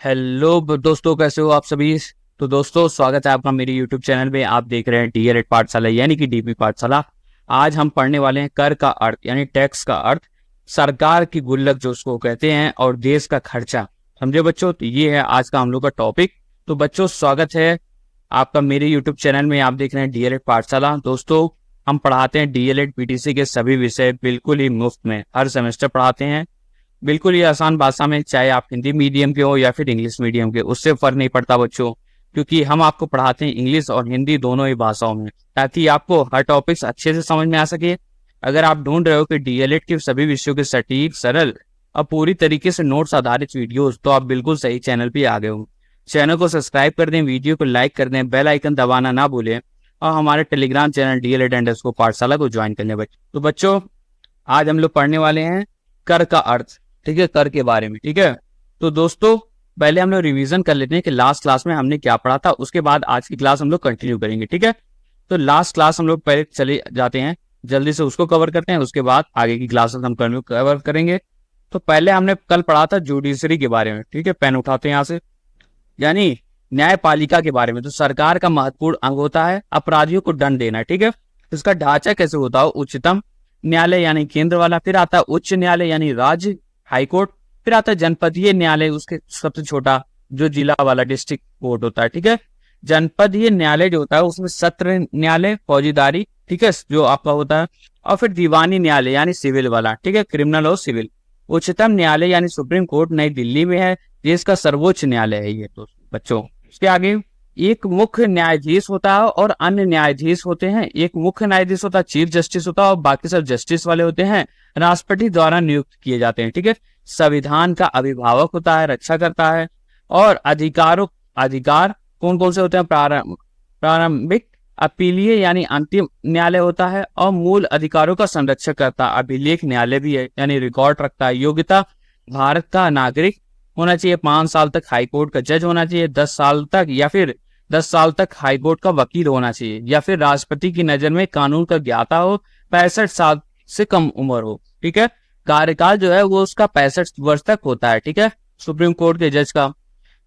Hello दोस्तों, कैसे हो आप सभी। तो दोस्तों, स्वागत है आपका मेरे यूट्यूब चैनल में। आप देख रहे हैं डीएलएड पाठशाला यानी कि डीपी पाठशाला। आज हम पढ़ने वाले हैं कर का अर्थ यानी टैक्स का अर्थ, सरकार की गुल्लक जो उसको कहते हैं, और देश का खर्चा। समझे बच्चों, तो ये है आज का हम लोग का टॉपिक। तो बच्चों, स्वागत है आपका मेरे यूट्यूब चैनल में। आप देख रहे हैं डीएलएड पाठशाला। दोस्तों, हम पढ़ाते हैं डीएलएड पीटीसी के सभी विषय बिल्कुल ही मुफ्त में, हर सेमेस्टर पढ़ाते हैं बिल्कुल ही आसान भाषा में। चाहे आप हिंदी मीडियम के हो या फिर इंग्लिश मीडियम के, उससे फर्क नहीं पड़ता बच्चों, क्योंकि हम आपको पढ़ाते हैं इंग्लिश और हिंदी दोनों ही भाषाओं में, ताकि आपको हर टॉपिक्स अच्छे से समझ में आ सके। अगर आप ढूंढ रहे हो कि डीएलएड के सभी विषयों के सटीक, सरल और पूरी तरीके से नोट्स आधारित वीडियोस, तो आप बिल्कुल सही चैनल पे आ गए हो। चैनल को सब्सक्राइब कर दें, वीडियो को लाइक कर दें, बेल आइकन दबाना ना भूलें, और हमारे टेलीग्राम चैनल डीएलएड_ पाठशाला को ज्वाइन कर लें बच्चों। तो बच्चों, आज हम लोग पढ़ने वाले हैं कर का अर्थ, ठीक है, कर के बारे में। ठीक है, तो दोस्तों पहले हम लोग रिवीजन कर लेते हैं कि लास्ट क्लास में हमने क्या पढ़ा था, उसके बाद आज की क्लास हम लोग कंटिन्यू करेंगे। ठीक है, तो लास्ट क्लास हम लोग पहले चले जाते हैं, जल्दी से उसको कवर करते हैं, उसके बाद आगे की क्लासेस हम कवर करेंगे। तो पहले हमने कल पढ़ा था जुडिशरी के बारे में। ठीक है, पेन उठाते हैं यहाँ से, यानी न्यायपालिका के बारे में। तो सरकार का महत्वपूर्ण अंग होता है अपराधियों को दंड देना। ठीक है, इसका ढांचा कैसे होता है, उच्चतम न्यायालय यानी केंद्र वाला, फिर आता है उच्च न्यायालय यानी राज्य हाई कोर्ट, फिर आता है जनपदीय न्यायालय, उसके सबसे छोटा जो जिला वाला डिस्ट्रिक्ट कोर्ट होता है। ठीक है, जनपदीय न्यायालय जो होता है उसमें सत्र न्यायालय फौजीदारी, ठीक है, जो आपका होता है, और फिर दीवानी न्यायालय यानी सिविल वाला, ठीक है, क्रिमिनल और सिविल। उच्चतम न्यायालय यानी सुप्रीम कोर्ट नई दिल्ली में है, देश का सर्वोच्च न्यायालय है ये। तो बच्चों, उसके आगे एक मुख्य न्यायाधीश होता है और अन्य न्यायाधीश होते हैं। एक मुख्य न्यायाधीश होता है, चीफ जस्टिस होता है, और बाकी सब जस्टिस वाले होते हैं, राष्ट्रपति द्वारा नियुक्त किए जाते हैं। ठीक है, संविधान का अभिभावक होता है, रक्षा करता है, और अधिकार कौन कौन से होते हैं, प्रारंभिक, अपीलीय यानी अंतिम न्यायालय होता है, और मूल अधिकारों का संरक्षण करता है, अभिलेख न्यायालय भी है यानी रिकॉर्ड रखता है। योग्यता, भारत का नागरिक होना चाहिए, 5 साल तक हाई कोर्ट का जज होना चाहिए, 10 साल तक या फिर 10 साल तक हाई कोर्ट का वकील होना चाहिए, या फिर राष्ट्रपति की नजर में कानून का ज्ञाता हो, 65 साल से कम उम्र हो। ठीक है, कार्यकाल जो है वो उसका 65 वर्ष तक होता है। ठीक है, सुप्रीम कोर्ट के जज का।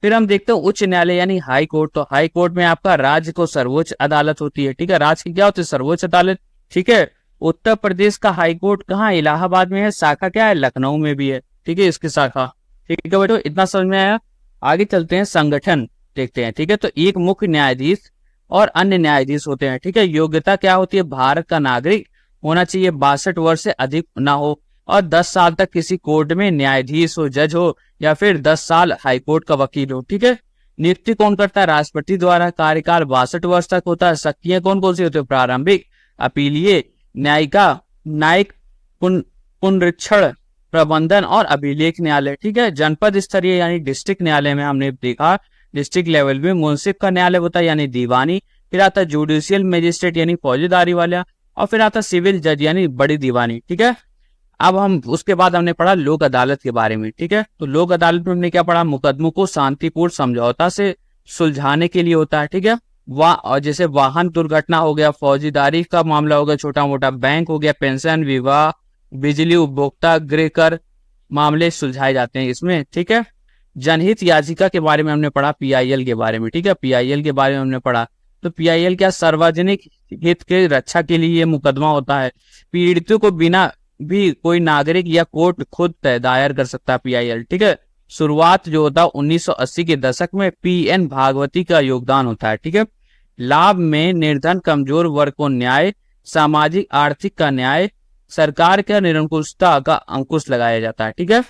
फिर हम देखते हैं उच्च न्यायालय यानी हाई कोर्ट। तो हाई कोर्ट में आपका राज्य को सर्वोच्च अदालत होती है। ठीक है, राज्य की क्या होती है, सर्वोच्च अदालत। ठीक है, उत्तर प्रदेश का हाई कोर्ट कहाँ, इलाहाबाद में है, शाखा क्या है, लखनऊ में भी है। ठीक है, इसकी शाखा। ठीक है बेटो, इतना समझ में आया। आगे चलते हैं, संगठन देखते हैं। ठीक है, तो एक मुख्य न्यायाधीश और अन्य न्यायाधीश होते हैं। ठीक है, योग्यता क्या होती है, भारत का नागरिक होना चाहिए, 62 वर्ष से अधिक ना हो, और 10 साल तक किसी कोर्ट में न्यायाधीश हो, जज हो, या फिर 10 साल हाईकोर्ट का वकील हो। ठीक है, नियुक्ति कौन करता है, राष्ट्रपति द्वारा। कार्यकाल 62 वर्ष तक होता है। शक्तियां कौन कौन सी होती है, प्रारंभिक, अपीलीय, न्यायिक, पुनरीक्षण, प्रबंधन और अभिलेख न्यायालय। ठीक है, जनपद स्तरीय यानी डिस्ट्रिक्ट न्यायालय में हमने देखा, डिस्ट्रिक्ट लेवल में मुंसिफ का न्यायालय होता है यानी दीवानी, फिर आता है जुडिशियल मजिस्ट्रेट यानी फौजदारी वाला, और फिर आता है सिविल जज यानी बड़ी दीवानी। ठीक है, अब हम उसके बाद हमने पढ़ा लोक अदालत के बारे में। ठीक है, तो लोक अदालत में हमने क्या पढ़ा, मुकदमों को शांतिपूर्ण समझौता से सुलझाने के लिए होता है। ठीक है, और जैसे वाहन दुर्घटना हो गया, फौजीदारी का मामला हो गया, छोटा मोटा बैंक हो गया, पेंशन, विवाह, बिजली, उपभोक्ता, गृह कर मामले सुलझाए जाते हैं इसमें। ठीक है, जनहित याचिका के बारे में हमने पढ़ा, पीआईएल के बारे में। ठीक है, पीआईएल के बारे में हमने पढ़ा। तो पीआईएल क्या, सार्वजनिक हित के रक्षा के लिए ये मुकदमा होता है। पीड़ितों को बिना भी कोई नागरिक या कोर्ट खुद दायर कर सकता है पीआईएल। ठीक है, शुरुआत जो होता है 1980 के दशक में पीएन भागवती का योगदान होता है। ठीक है, लाभ में निर्धन कमजोर वर्ग को न्याय, सामाजिक आर्थिक का न्याय, सरकार का निरंकुशता का अंकुश लगाया जाता है। ठीक है,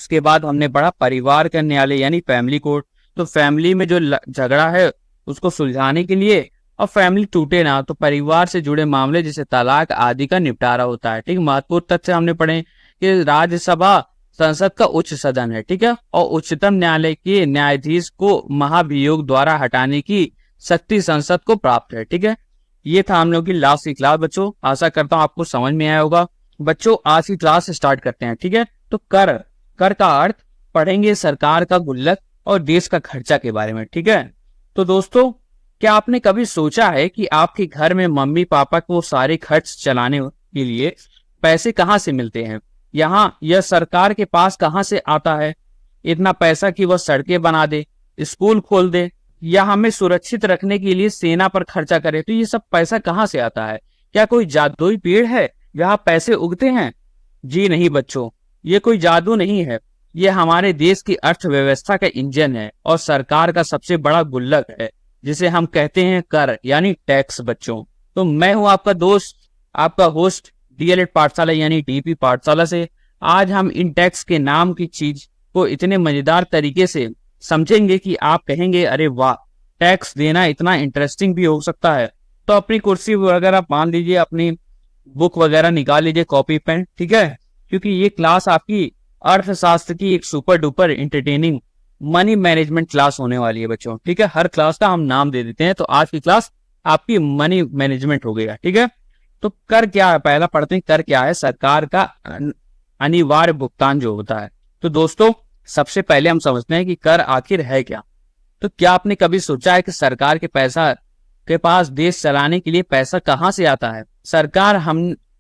उसके बाद हमने पढ़ा परिवार का न्यायालय यानी फैमिली कोर्ट। तो फैमिली में जो झगड़ा है उसको सुलझाने के लिए, और फैमिली टूटे ना, तो परिवार से जुड़े मामले जैसे तलाक आदि का निपटारा होता है। ठीक, महत्वपूर्ण तथ्य हमने पढ़े कि राज्यसभा संसद का उच्च सदन है। ठीक है, और उच्चतम न्यायालय के न्यायाधीश को महाभियोग द्वारा हटाने की शक्ति संसद को प्राप्त है। ठीक है, ये था हम लोग की लास्ट की क्लास बच्चों। आशा करता हूँ आपको समझ में आया होगा बच्चों। आज की क्लास स्टार्ट करते हैं। ठीक है, तो कर का अर्थ पढ़ेंगे, सरकार का गुल्लक और देश का खर्चा के बारे में। ठीक है, तो दोस्तों, क्या आपने कभी सोचा है कि आपके घर में मम्मी पापा को सारे खर्च चलाने के लिए पैसे कहाँ से मिलते हैं, यहाँ यह सरकार के पास कहाँ से आता है। इतना पैसा कि वह सड़कें बना दे, स्कूल खोल दे, या हमें सुरक्षित रखने के लिए सेना पर खर्चा करे, तो ये सब पैसा कहाँ से आता है? क्या कोई जादुई पेड़ है जहाँ पैसे उगते हैं? जी नहीं बच्चों, ये कोई जादू नहीं है। ये हमारे देश की अर्थव्यवस्था का इंजन है और सरकार का सबसे बड़ा गुल्लक है, जिसे हम कहते हैं कर यानी टैक्स बच्चों। तो मैं हूं आपका दोस्त, आपका होस्ट डीएलएड पाठशाला यानी डीपी पाठशाला से। आज हम इन टैक्स के नाम की चीज को इतने मजेदार तरीके से समझेंगे कि आप कहेंगे अरे वाह, टैक्स देना इतना इंटरेस्टिंग भी हो सकता है। तो अपनी कुर्सी वगैरह मान लीजिए, अपनी बुक वगैरह निकाल लीजिए, कॉपी पेन, ठीक है, क्योंकि ये क्लास आपकी अर्थशास्त्र की एक super duper entertaining money management class होने वाली है बच्चों, ठीक है। हर क्लास का हम नाम दे देते हैं, तो आज की क्लास आपकी मनी मैनेजमेंट हो गया, ठीक है। तो कर क्या है, पहला पढ़ते हैं कर क्या है। सरकार का अनिवार्य भुगतान जो होता है। तो दोस्तों सबसे पहले हम समझते हैं कि कर आखिर है क्या। तो क्या आपने कभी सोचा है कि सरकार के पास देश चलाने के लिए पैसा कहाँ से आता है? सरकार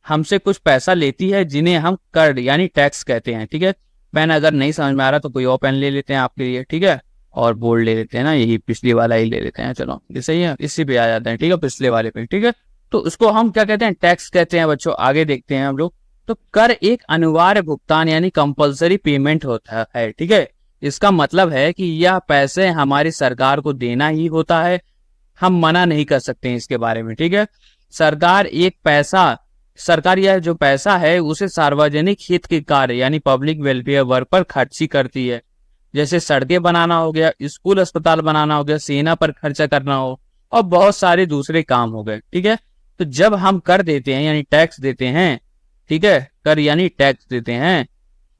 हमसे कुछ पैसा लेती है, जिन्हें हम कर यानी टैक्स कहते हैं, ठीक है। पेन अगर नहीं समझ में आ रहा तो कोई और पेन ले लेते हैं आपके लिए, ठीक है, और बोर्ड ले लेते हैं ना, यही पिछली वाला ही ले लेते हैं, चलो ये सही है, इसी पे आ जाते हैं, ठीक है, पिछले वाले पे, ठीक है। तो उसको हम क्या कहते हैं? टैक्स कहते हैं बच्चों। आगे देखते हैं हम लोग। तो कर एक अनिवार्य भुगतान यानी कंपलसरी पेमेंट होता है, ठीक है। इसका मतलब है कि यह पैसे हमारी सरकार को देना ही होता है, हम मना नहीं कर सकते हैं इसके बारे में, ठीक है। सरकार यह जो पैसा है उसे सार्वजनिक हित के कार्य यानी पब्लिक वेलफेयर वर्क पर खर्ची करती है। जैसे सड़कें बनाना हो गया, स्कूल अस्पताल बनाना हो गया, सेना पर खर्चा करना हो, और बहुत सारे दूसरे काम हो गए, ठीक है। तो जब हम कर देते हैं यानी टैक्स देते हैं, ठीक है, कर यानी टैक्स देते हैं,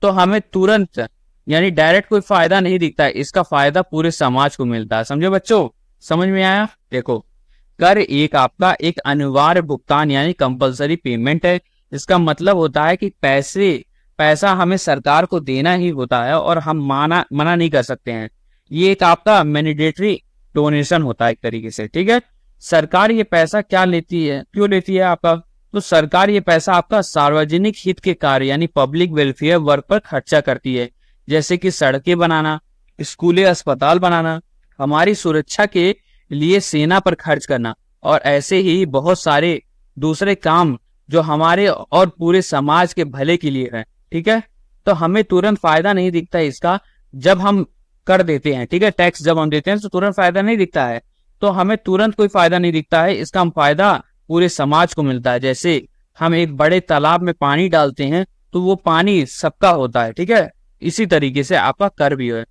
तो हमें तुरंत यानी डायरेक्ट कोई फायदा नहीं दिखता है, इसका फायदा पूरे समाज को मिलता है। समझे बच्चों? समझ में आया? देखो, कर आपका एक अनिवार्य भुगतान यानी कंपलसरी पेमेंट है। इसका मतलब होता है कि पैसा हमें सरकार को देना ही होता है और हम मना नहीं कर सकते हैं। ये एक आपका मैंडेटरी डोनेशन होता है एक तरीके से, ठीक है। सरकार ये पैसा क्या लेती है, क्यों लेती है आपका? तो सरकार ये पैसा आपका सार्वजनिक हित के कार्य यानी पब्लिक वेलफेयर वर्क पर खर्चा करती है, जैसे कि सड़कें बनाना, स्कूलें, अस्पताल बनाना, हमारी सुरक्षा के लिए सेना पर खर्च करना, और ऐसे ही बहुत सारे दूसरे काम जो हमारे और पूरे समाज के भले के लिए है, ठीक है। तो हमें तुरंत फायदा नहीं दिखता है इसका जब हम कर देते हैं, ठीक है। टैक्स जब हम देते हैं तो तुरंत फायदा नहीं दिखता है, तो हमें तुरंत कोई फायदा नहीं दिखता है, इसका हम फायदा पूरे समाज को मिलता है। जैसे हम एक बड़े तालाब में पानी डालते हैं तो वो पानी सबका होता है, ठीक है। इसी तरीके से आपका कर भी है।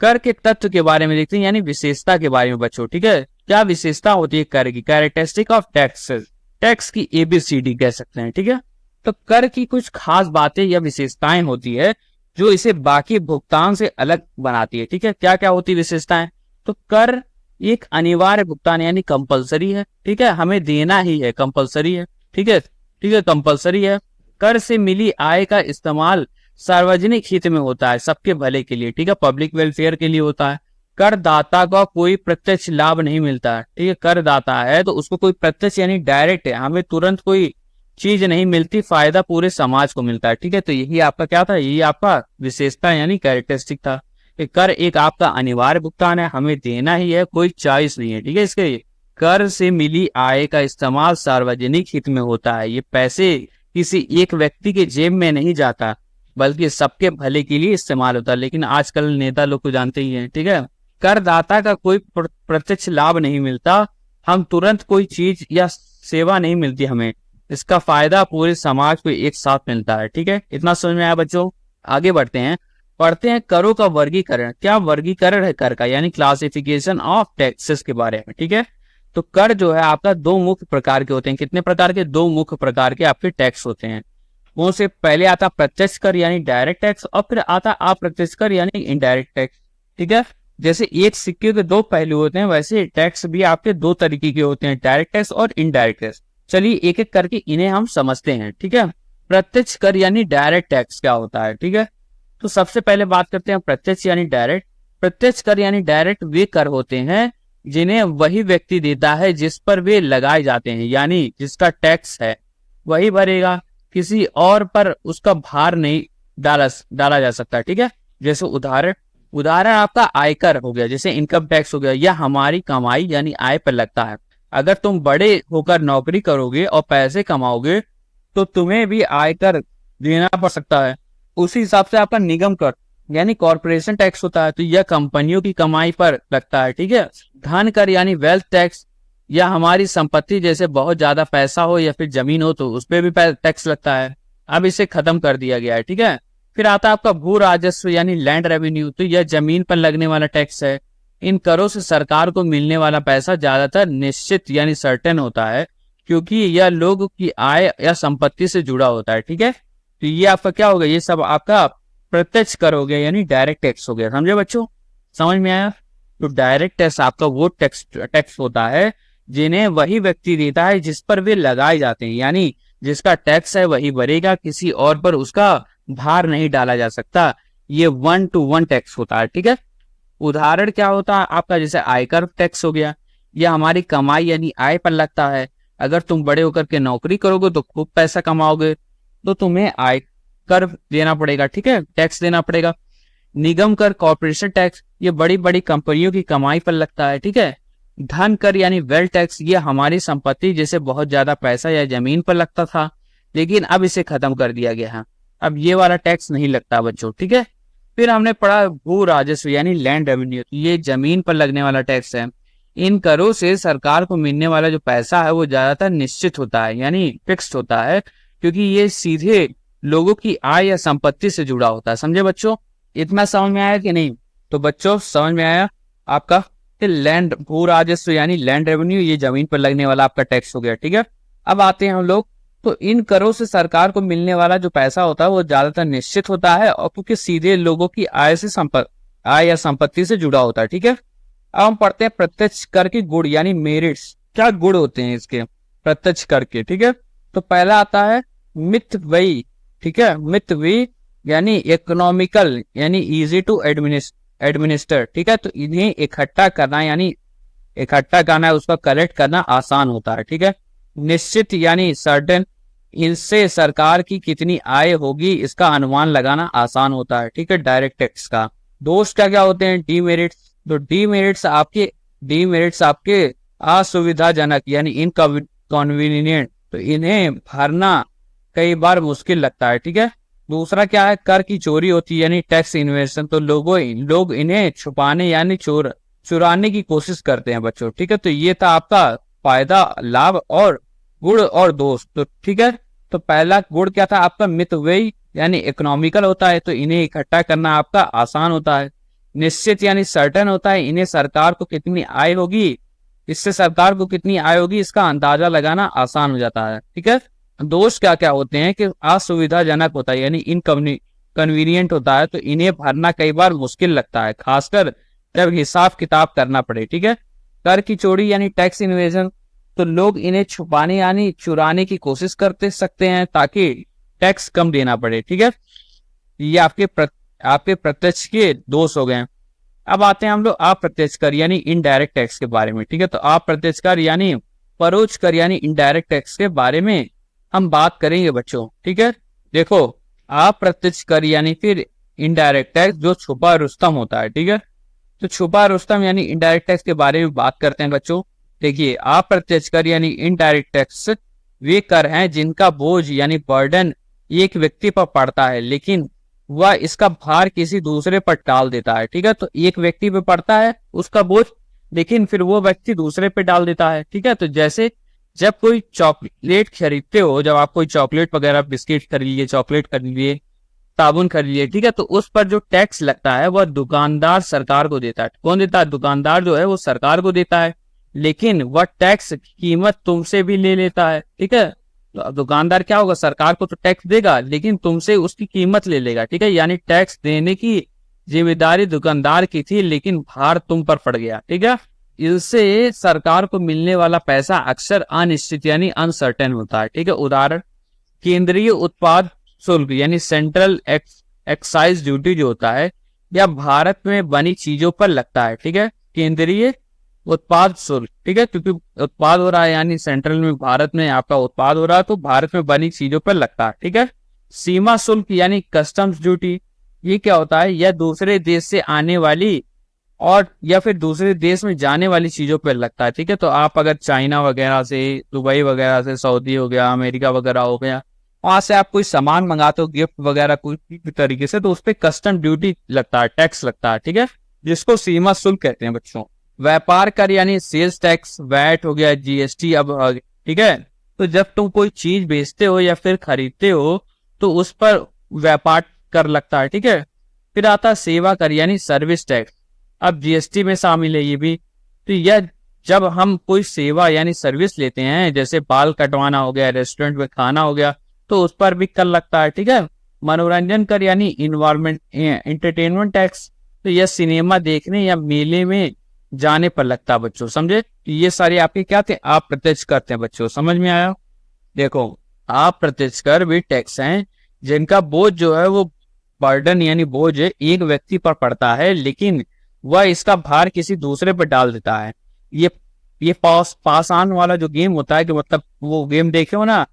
कर के तत्व के बारे में देखते हैं यानी विशेषता के बारे में बच्चों, ठीक है। क्या विशेषता होती है कर की? कैरेक्टरिस्टिक ऑफ टैक्सेस, टैक्स की ABCD कह सकते हैं, ठीक है। तो कर की कुछ खास बातें या विशेषताएं होती है जो इसे बाकी भुगतान से अलग बनाती है, ठीक है। क्या क्या होती है विशेषताएं? तो कर एक अनिवार्य भुगतान यानी कंपलसरी है, ठीक है, हमें देना ही है, कंपलसरी है, ठीक है, ठीक है, कंपलसरी है। कर से मिली आय का इस्तेमाल सार्वजनिक हित में होता है, सबके भले के लिए, ठीक है, पब्लिक वेलफेयर के लिए होता है। करदाता का कोई प्रत्यक्ष लाभ नहीं मिलता है, ठीक है। करदाता है तो उसको कोई प्रत्यक्ष यानी डायरेक्ट है, हमें तुरंत कोई चीज नहीं मिलती, फायदा पूरे समाज को मिलता है, ठीक है। तो यही आपका क्या था? यही आपका विशेषता यानी कैरेक्टरिस्टिक था। कर एक आपका अनिवार्य भुगतान है, हमें देना ही है, कोई चॉइस नहीं है, ठीक है। इसके कर से मिली आय का इस्तेमाल सार्वजनिक हित में होता है। ये पैसे किसी एक व्यक्ति के जेब में नहीं जाता, बल्कि सबके भले के लिए इस्तेमाल होता है। लेकिन आजकल नेता लोग को जानते ही हैं, ठीक है। करदाता का कोई प्रत्यक्ष लाभ नहीं मिलता, हम तुरंत कोई चीज या सेवा नहीं मिलती हमें, इसका फायदा पूरे समाज को एक साथ मिलता है, ठीक है। इतना समझ में आया बच्चों? आगे बढ़ते हैं, पढ़ते हैं करों का वर्गीकरण। क्या वर्गीकरण है कर का यानी क्लासिफिकेशन ऑफ टैक्सेस के बारे में, ठीक है। तो कर जो है आपका दो मुख्य प्रकार के होते हैं। कितने प्रकार के? दो मुख्य प्रकार के आपके टैक्स होते हैं। वो से पहले आता प्रत्यक्ष कर यानी डायरेक्ट टैक्स, और फिर आता अप्रत्यक्ष कर यानी इनडायरेक्ट टैक्स, ठीक है। जैसे एक सिक्के के दो पहलू होते हैं, वैसे टैक्स भी आपके दो तरीके के होते हैं, डायरेक्ट टैक्स और इनडायरेक्ट टैक्स। चलिए एक एक करके इन्हें हम समझते हैं, ठीक है। प्रत्यक्ष कर यानी डायरेक्ट टैक्स क्या होता है, ठीक है। तो सबसे पहले बात करते हैं प्रत्यक्ष यानी डायरेक्ट। प्रत्यक्ष कर यानी डायरेक्ट वे कर होते हैं जिन्हें वही व्यक्ति देता है जिस पर वे लगाए जाते हैं, यानी जिसका टैक्स है वही भरेगा, किसी और पर उसका भार नहीं डाला जा सकता, ठीक है। जैसे उदाहरण, उदाहरण आपका आयकर हो गया, जैसे इनकम टैक्स हो गया, या हमारी कमाई यानी आय पर लगता है। अगर तुम बड़े होकर नौकरी करोगे और पैसे कमाओगे तो तुम्हें भी आयकर देना पड़ सकता है। उसी हिसाब से आपका निगम कर यानी कॉर्पोरेशन टैक्स होता है, तो यह कंपनियों की कमाई पर लगता है। ठीक है। धन कर यानी वेल्थ टैक्स, या हमारी संपत्ति जैसे बहुत ज्यादा पैसा हो या फिर जमीन हो तो उस पर भी टैक्स लगता है। अब इसे खत्म कर दिया गया है। ठीक है। फिर आता है आपका भू राजस्व यानी लैंड रेवेन्यू, तो यह जमीन पर लगने वाला टैक्स है। इन करों से सरकार को मिलने वाला पैसा ज्यादातर निश्चित यानी सर्टेन होता है, क्योंकि यह लोगों की आय या संपत्ति से जुड़ा होता है। ठीक है। तो ये आपका क्या हो गया, ये सब आपका प्रत्यक्ष कर हो गया यानी डायरेक्ट टैक्स हो गया। समझे बच्चों, समझ में आया? तो डायरेक्ट टैक्स आपका वो टैक्स होता है जिन्हें वही व्यक्ति देता है जिस पर वे लगाए जाते हैं, यानी जिसका टैक्स है वही भरेगा, किसी और पर उसका भार नहीं डाला जा सकता। ये 1 to 1 टैक्स होता है। ठीक है। उदाहरण क्या होता है आपका, जैसे आयकर टैक्स हो गया, यह हमारी कमाई यानी आय पर लगता है। अगर तुम बड़े होकर के नौकरी करोगे तो खूब पैसा कमाओगे तो तुम्हें आयकर देना पड़ेगा। ठीक है, टैक्स देना पड़ेगा। निगम कर कॉर्पोरेशन टैक्स, ये बड़ी बड़ी कंपनियों की कमाई पर लगता है। ठीक है। धन कर यानी वेल्थ टैक्स, ये हमारी संपत्ति जैसे बहुत ज्यादा पैसा या जमीन पर लगता था, लेकिन अब इसे खत्म कर दिया गया है। अब ये वाला टैक्स नहीं लगता बच्चों। ठीक है। फिर हमने पढ़ा भू राजस्व यानी लैंड रेवेन्यू, ये जमीन पर लगने वाला टैक्स है। इन करों से सरकार को मिलने वाला जो पैसा है वो ज्यादातर निश्चित होता है यानी फिक्स्ड होता है, क्योंकि ये सीधे लोगों की आय या संपत्ति से जुड़ा होता है। समझे बच्चों? इतना समझ में आया कि नहीं? तो बच्चों समझ में आया आपका लैंड भू राजस्व यानी लैंड रेवेन्यू, ये जमीन पर लगने वाला आपका टैक्स हो गया। ठीक है। अब आते हैं हम लोग, तो इन करों से सरकार को मिलने वाला जो पैसा होता है वो ज्यादातर निश्चित होता है, और क्योंकि सीधे लोगों की आय या संपत्ति से जुड़ा होता है। ठीक है। अब हम पढ़ते हैं प्रत्यक्ष कर के गुण यानी मेरिट्स। क्या गुण होते हैं इसके प्रत्यक्ष कर के? ठीक है। तो पहला आता है मित व्ययी। ठीक है। मित व्ययी यानी इकोनॉमिकल यानी इजी टू एडमिनिस्टर। ठीक है। तो इन्हें इकट्ठा करना यानी उसका कलेक्ट करना आसान होता है। ठीक है। निश्चित यानी सर्टेन, इनसे सरकार की कितनी आय होगी इसका अनुमान लगाना आसान होता है। ठीक है। डायरेक्ट टैक्स का दोष क्या क्या होते हैं? डीमेरिट्स। तो डीमेरिट्स आपके असुविधाजनक यानी इनकन्वीनियंट, तो इन्हें भरना कई बार मुश्किल लगता है। ठीक है। दूसरा क्या है? कर की चोरी होती है यानी टैक्स इन्वेशन, तो लोग इन्हें छुपाने यानी चुराने की कोशिश करते हैं बच्चों। ठीक है। तो ये था आपका फायदा, लाभ और गुण और दोष। तो ठीक है। तो पहला गुण क्या था आपका? मितव्ययी यानी इकोनॉमिकल होता है, तो इन्हें इकट्ठा करना आपका आसान होता है। निश्चित यानी सर्टेन होता है, इन्हें सरकार को कितनी आय होगी इसका अंदाजा लगाना आसान हो जाता है। ठीक है। दोष क्या क्या होते हैं कि असुविधाजनक होता है यानी इनकन्वीनियंट होता है, तो इन्हें भरना कई बार मुश्किल लगता है, खासकर जब हिसाब किताब करना पड़े। ठीक है। कर की चोरी यानी टैक्स इन्वेजन, तो लोग इन्हें छुपाने यानी चुराने की कोशिश करते सकते हैं ताकि टैक्स कम देना पड़े। ठीक है। ये आपके प्रत्यक्ष के दोष हो गए। अब आते हैं हम लोग अप्रत्यक्ष कर यानी इनडायरेक्ट टैक्स के बारे में। ठीक है। तो अप्रत्यक्ष कर यानी परोक्ष कर यानी इनडायरेक्ट टैक्स के बारे में हम बात करेंगे बच्चों। ठीक है। देखो, अप्रत्यक्ष कर यानी फिर इनडायरेक्ट टैक्स जो छुपा रुस्तम होता है। ठीक है। तो छुपा रुस्तम यानी इनडायरेक्ट टैक्स के बारे में बात करते हैं बच्चों। देखिए, अप्रत्यक्ष कर यानी इनडायरेक्ट टैक्स वे कर हैं जिनका बोझ यानी बर्डन एक व्यक्ति पर पड़ता है, लेकिन वह इसका भार किसी दूसरे पर टाल देता है। ठीक है। तो एक व्यक्ति पे पड़ता है उसका बोझ, लेकिन फिर वो व्यक्ति दूसरे पे डाल देता है। ठीक है। तो जैसे जब कोई चॉकलेट खरीदते हो, जब आप कोई चॉकलेट वगैरह बिस्किट खरीद लिए, चॉकलेट खरीद लिए, साबुन खरीद लिए, ठीक है, तो उस पर जो टैक्स लगता है वह दुकानदार सरकार को देता है। कौन देता है? दुकानदार जो है वो सरकार को देता है, लेकिन वह टैक्स कीमत तुमसे भी ले लेता है। ठीक है। तो अब दुकानदार क्या होगा? सरकार को तो टैक्स देगा, लेकिन तुमसे उसकी कीमत ले लेगा। ठीक है। यानी टैक्स देने की जिम्मेदारी दुकानदार की थी, लेकिन भार तुम पर पड़ गया। ठीक है। इससे सरकार को मिलने वाला पैसा अक्सर अनिश्चित यानी अनसर्टेन होता है। ठीक है। उदाहरण, केंद्रीय उत्पाद शुल्क यानी सेंट्रल एक्साइज ड्यूटी जो होता है, यह भारत में बनी चीजों पर लगता है। ठीक है। केंद्रीय उत्पाद शुल्क, ठीक है, क्योंकि उत्पाद हो रहा है यानी सेंट्रल में भारत में आपका उत्पाद हो रहा है, तो भारत में बनी चीजों पर लगता है। ठीक है। सीमा शुल्क यानी कस्टम्स ड्यूटी, ये क्या होता है, यह दूसरे देश से आने वाली और या फिर दूसरे देश में जाने वाली चीजों पर लगता है। ठीक है, तो आप अगर चाइना वगैरह से, दुबई वगैरह से, सऊदी हो गया, अमेरिका वगैरह हो गया, वहां से आप कोई सामान मंगाते हो, गिफ्ट वगैरह कोई भी तरीके से, तो उस पर कस्टम ड्यूटी लगता है, टैक्स लगता है। ठीक है, जिसको सीमा शुल्क कहते हैं बच्चों। व्यापार कर यानी सेल्स टैक्स, वैट हो गया, जीएसटी अब ठीक है। तो जब तुम कोई चीज बेचते हो या फिर खरीदते हो तो उस पर व्यापार कर लगता है। ठीक है, फिर आता है सेवा कर यानी सर्विस टैक्स, अब जीएसटी में शामिल है ये भी। तो यह जब हम कोई सेवा यानी सर्विस लेते हैं, जैसे बाल कटवाना हो गया, रेस्टोरेंट में खाना हो गया, तो उस पर भी कर लगता है। ठीक है, मनोरंजन कर यानी इन्वायरमेंट एंटरटेनमेंट टैक्स, तो यह सिनेमा देखने या मेले में जाने पर लगता है बच्चों, समझे। तो ये सारे आपके क्या थे, आप प्रत्यक्ष करते हैं बच्चों, समझ में आया। देखो, आप प्रत्यक्ष कर भी टैक्स हैं जिनका बोझ जो है वो बर्डन यानी बोझ एक व्यक्ति पर पड़ता है, लेकिन वह इसका भार किसी दूसरे पर डाल देता है। ये पास ऑन वाला जो गेम होता है, कि मतलब वो गेम देखे हो ना,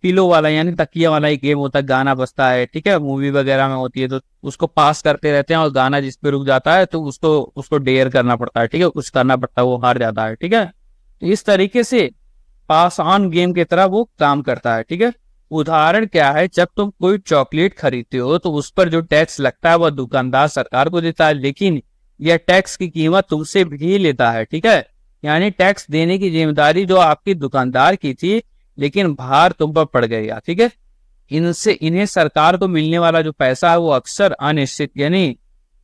पिलो वाला यानी तकिया वाला एक गेम होता है, गाना बजता है, ठीक है, मूवी वगैरह में होती है, तो उसको पास करते रहते हैं और गाना जिस पे रुक जाता है तो उसको उसको डेयर करना पड़ता है। ठीक है, कुछ करना पड़ता है, वो हार जाता है। ठीक है, तो इस तरीके से पास ऑन गेम की तरह वो काम करता है। ठीक है, उदाहरण क्या है, जब तुम कोई चॉकलेट खरीदते हो तो उस पर जो टैक्स लगता है वह दुकानदार सरकार को देता है, लेकिन यह टैक्स की कीमत तुमसे भी लेता है। ठीक है, यानी टैक्स देने की जिम्मेदारी जो आपकी दुकानदार की थी, लेकिन भार तुम पर पड़ गया। ठीक है, इन्हें सरकार को मिलने वाला जो पैसा है वो अक्सर अनिश्चित यानी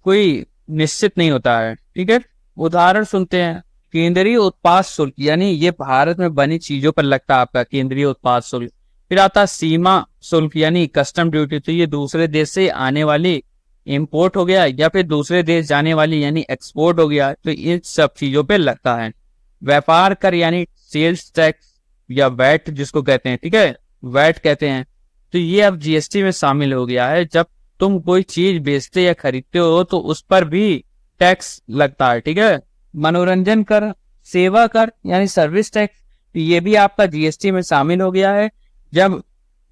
कोई निश्चित नहीं होता है। ठीक है, उदाहरण सुनते हैं। केंद्रीय उत्पाद शुल्क यानी ये भारत में बनी चीजों पर लगता है आपका केंद्रीय उत्पाद शुल्क। फिर आता है सीमा शुल्क यानी कस्टम ड्यूटी, तो ये दूसरे देश से आने वाली इंपोर्ट हो गया या फिर दूसरे देश जाने वाली यानी एक्सपोर्ट हो गया, तो इन सब चीजों पे लगता है। व्यापार कर यानी सेल्स टैक्स या वैट जिसको कहते हैं, ठीक है, वैट कहते हैं, तो ये अब जीएसटी में शामिल हो गया है। जब तुम कोई चीज बेचते या खरीदते हो तो उस पर भी टैक्स लगता है। ठीक है, मनोरंजन कर, सेवा कर यानी सर्विस टैक्स, तो ये भी आपका जीएसटी में शामिल हो गया है। जब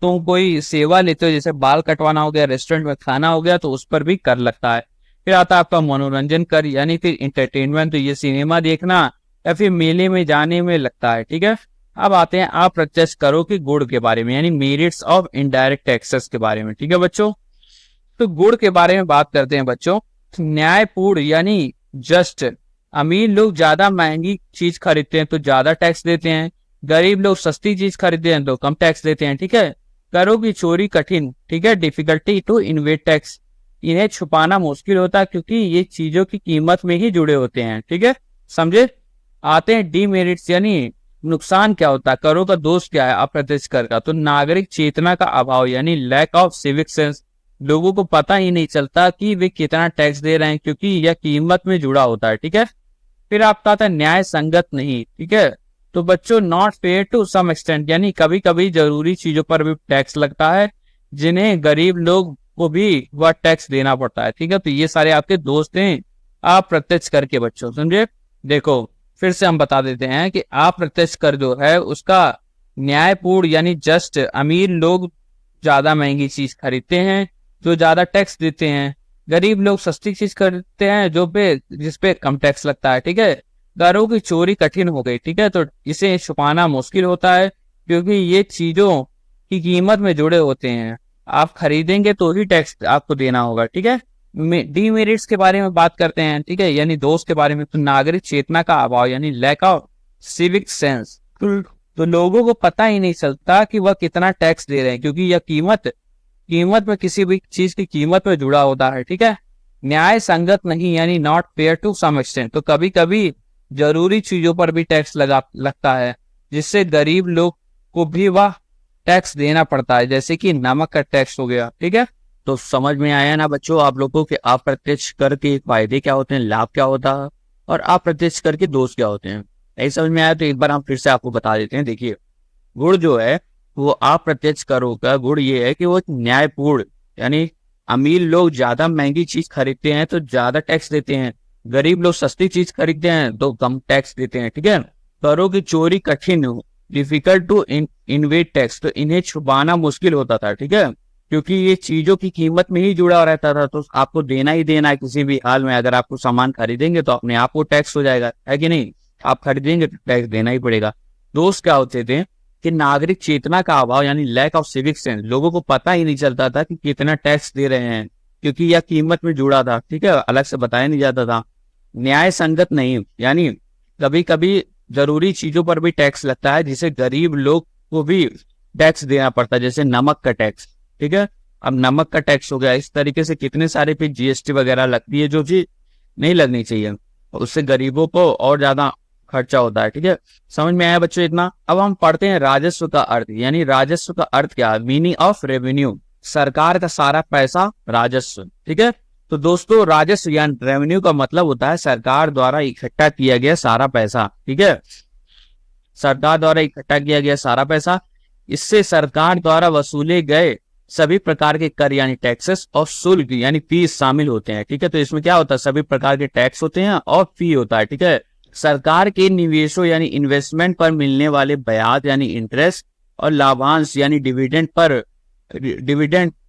तुम कोई सेवा लेते हो, जैसे बाल कटवाना हो गया, रेस्टोरेंट में खाना हो गया, तो उस पर भी कर लगता है। फिर आता है आपका मनोरंजन कर यानी फिर इंटरटेनमेंट, तो ये सिनेमा देखना या फिर मेले में जाने में लगता है। ठीक है, अब आते हैं अप्रत्यक्ष करों के गुण के बारे में यानी मेरिट्स ऑफ इनडायरेक्ट टैक्सेस के बारे में। ठीक है बच्चों, तो गुण के बारे में बात करते हैं बच्चों। न्यायपूर्ण यानी जस्ट, अमीर लोग ज्यादा महंगी चीज खरीदते हैं तो ज्यादा टैक्स देते हैं, गरीब लोग सस्ती चीज खरीदते हैं तो कम टैक्स देते हैं। ठीक है, करों की चोरी कठिन, ठीक है, डिफिकल्टी टू इन्वेट टैक्स, इन्हें छुपाना मुश्किल होता है क्योंकि ये चीजों की कीमत में ही जुड़े होते हैं। ठीक है, समझे। आते हैं डीमेरिट्स यानी नुकसान क्या होता है, करों का दोष क्या है अप्रत्यक्ष कर का, तो नागरिक चेतना का अभाव यानी लैक ऑफ सिविक सेंस, लोगों को पता ही नहीं चलता कि वे कितना टैक्स दे रहे हैं क्योंकि यह कीमत में जुड़ा होता है। ठीक है, फिर आपका आता है न्याय संगत नहीं। ठीक है, तो बच्चों not fair to some extent यानी कभी कभी जरूरी चीजों पर भी टैक्स लगता है जिन्हें गरीब लोग को भी वह टैक्स देना पड़ता है। ठीक है, तो ये सारे आपके दोस्त हैं अप्रत्यक्ष कर के बच्चों, समझे। देखो फिर से हम बता देते हैं कि अप्रत्यक्ष कर जो है उसका न्यायपूर्ण यानी जस्ट, अमीर लोग ज्यादा महंगी चीज खरीदते हैं जो ज्यादा टैक्स देते हैं, गरीब लोग सस्ती चीज खरीदते हैं जिसपे कम टैक्स लगता है। ठीक है, करों की चोरी कठिन हो गई। ठीक है, तो इसे छुपाना मुश्किल होता है क्योंकि ये चीजों की कीमत में जुड़े होते हैं, आप खरीदेंगे तो ही टैक्स आपको देना होगा। ठीक है, डीमेरिट्स के बारे में बात करते हैं। ठीक है, यानी दोष के बारे में, तो नागरिक चेतना का अभाव यानी लैक ऑफ सिविक सेंस, तो लोगों को पता ही नहीं चलता कि वह कितना टैक्स दे रहे हैं क्योंकि यह कीमत में किसी भी चीज की कीमत में जुड़ा होता है। ठीक है, न्याय संगत नहीं यानी not fair to some extent, तो कभी कभी जरूरी चीजों पर भी टैक्स लगता है जिससे गरीब लोग को भी वह टैक्स देना पड़ता है, जैसे कि नमक का टैक्स हो गया। ठीक है, तो समझ में आया ना बच्चों आप लोगों के अप्रत्यक्ष कर के फायदे क्या होते हैं, लाभ क्या होता है, और अप्रत्यक्ष कर के दोष क्या होते हैं। नहीं समझ में आया तो एक बार हम फिर से आपको बता देते हैं। देखिए, गुण जो है वो अप्रत्यक्ष करों का गुण ये है कि वो न्यायपूर्ण यानी अमीर लोग ज्यादा महंगी चीज खरीदते हैं तो ज्यादा टैक्स देते हैं, गरीब लोग सस्ती चीज खरीदते हैं तो कम टैक्स देते हैं। ठीक है, करों की चोरी कठिन, डिफिकल्ट टू इन्वेट टैक्स, तो इन्हें छुपाना मुश्किल होता था। ठीक है, क्योंकि ये चीजों की कीमत में ही जुड़ा रहता था, तो आपको देना ही देना है किसी भी हाल में। अगर आपको सामान खरीदेंगे तो अपने आप को टैक्स हो जाएगा, है कि नहीं? आप खरीदेंगे तो टैक्स देना ही पड़ेगा। दोस्त क्या होते थे कि नागरिक चेतना का अभाव यानी लैक ऑफ सिविक सेंस, लोगों को पता ही नहीं चलता था कि कितना टैक्स दे रहे हैं, क्योंकि यह कीमत में जुड़ा था, ठीक है, अलग से बताया नहीं जाता था। न्याय संगत नहीं, यानी कभी कभी जरूरी चीजों पर भी टैक्स लगता है, जिसे गरीब लोग को भी टैक्स देना पड़ता है, जैसे नमक का टैक्स, ठीक है। अब नमक का टैक्स हो गया, इस तरीके से कितने सारे पे जीएसटी वगैरह लगती है, जो चीज नहीं लगनी चाहिए, उससे गरीबों को और ज्यादा खर्चा होता है, ठीक है। समझ में आया बच्चों इतना? अब हम पढ़ते हैं राजस्व का अर्थ, यानी राजस्व का अर्थ क्या है? मीनिंग ऑफ रेवेन्यू, सरकार का सारा पैसा राजस्व, ठीक है। तो दोस्तों राजस्व यानी रेवेन्यू का मतलब होता है सरकार द्वारा इकट्ठा किया गया सारा पैसा, ठीक है, सरकार द्वारा इकट्ठा किया गया सारा पैसा। इससे सरकार द्वारा वसूले गए सभी प्रकार के कर यानी टैक्सेस और शुल्क यानी फीस शामिल होते हैं, ठीक है। तो इसमें क्या होता है? सभी प्रकार के टैक्स होते हैं और फी होता है, ठीक है। सरकार के निवेशों यानी इन्वेस्टमेंट पर मिलने वाले ब्याज यानी इंटरेस्ट और लाभांश यानी डिविडेंड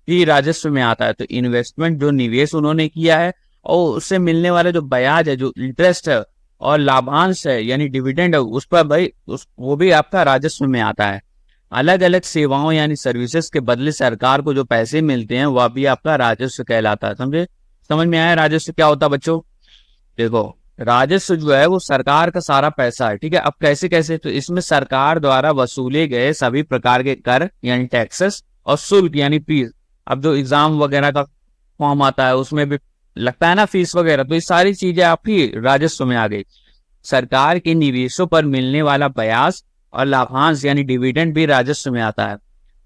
भी राजस्व में आता है। तो इन्वेस्टमेंट जो निवेश उन्होंने किया है और उससे मिलने वाले जो ब्याज है, जो इंटरेस्ट है और लाभांश है यानी डिविडेंड है, उस पर भाई वो भी आपका राजस्व में आता है। अलग अलग सेवाओं यानी सर्विसेज के बदले सरकार को जो पैसे मिलते हैं वह भी आपका राजस्व कहलाता है। समझे? समझ में आया राजस्व क्या होता है बच्चों? देखो राजस्व जो है वो सरकार का सारा पैसा है, ठीक है। अब कैसे कैसे? तो इसमें सरकार द्वारा वसूले गए सभी प्रकार के कर यानी टैक्सेस और शुल्क यानी फीस। अब जो एग्जाम वगैरह का फॉर्म आता है उसमें भी लगता है ना फीस वगैरह, तो ये सारी चीजें आपकी राजस्व में आ गई। सरकार के निवेशों पर मिलने वाला ब्याज और लाभांश यानी डिविडेंड भी राजस्व में आता है।